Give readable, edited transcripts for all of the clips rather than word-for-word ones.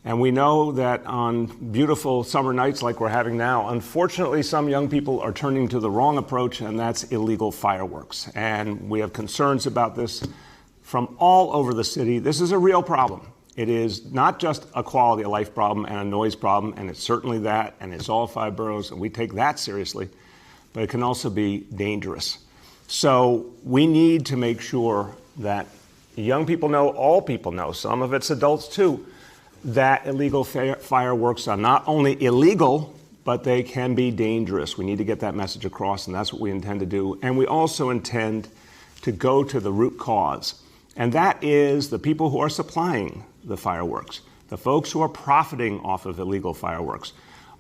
And we know that on beautiful summer nights like we're having now, unfortunately, some young people are turning to the wrong approach, and that's illegal fireworks. And we have concerns about this from all over the city. This is a real problem. It is not just a quality of life problem and a noise problem, and it's certainly that, and it's all 5 boroughs, and we take that seriously, but it can also be dangerous. So we need to make sure that young people know, all people know, some of it's adults too, that illegal fireworks are not only illegal, but they can be dangerous. We need to get that message across, and that's what we intend to do. And we also intend to go to the root cause, and that is the people who are supplying the fireworks, the folks who are profiting off of illegal fireworks.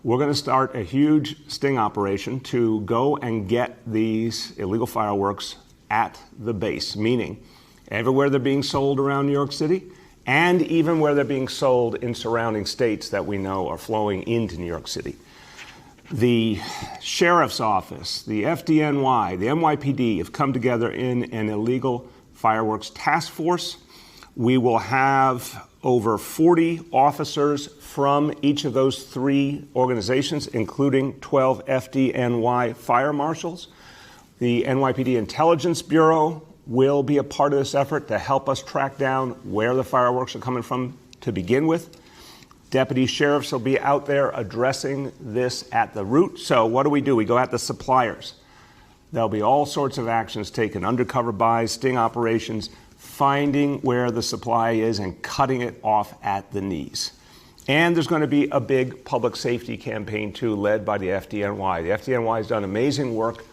We're going to start a huge sting operation to go and get these illegal fireworks at the base, meaning everywhere they're being sold around New York City, and even where they're being sold in surrounding states that we know are flowing into New York City. The Sheriff's Office, the FDNY, the NYPD have come together in an illegal fireworks task force. We will have over 40 officers from each of those 3 organizations, including 12 FDNY fire marshals. The NYPD Intelligence Bureau will be a part of this effort to help us track down where the fireworks are coming from to begin with. Deputy sheriffs will be out there addressing this at the root. So what do? We go at the suppliers. There'll be all sorts of actions taken, undercover buys, sting operations, finding where the supply is and cutting it off at the knees. And there's going to be a big public safety campaign, too, led by the FDNY. The FDNY has done amazing work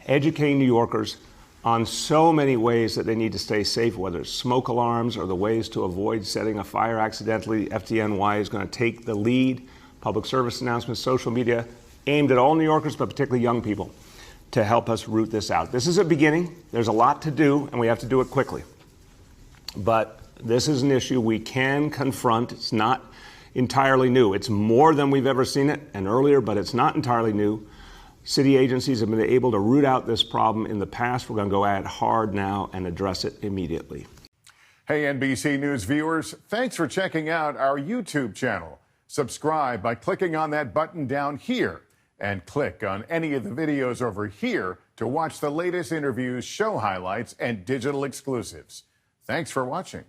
educating New Yorkers on so many ways that they need to stay safe, whether it's smoke alarms or the ways to avoid setting a fire accidentally. FDNY is going to take the lead, public service announcements, social media, aimed at all New Yorkers, but particularly young people, to help us root this out. This is a beginning. There's a lot to do, and we have to do it quickly. But this is an issue we can confront. It's not entirely new. It's more than we've ever seen it and earlier, but it's not entirely new. City agencies have been able to root out this problem in the past. We're going to go at it hard now and address it immediately. Hey, NBC News viewers, thanks for checking out our YouTube channel. Subscribe by clicking on that button down here and click on any of the videos over here to watch the latest interviews, show highlights, and digital exclusives. Thanks for watching.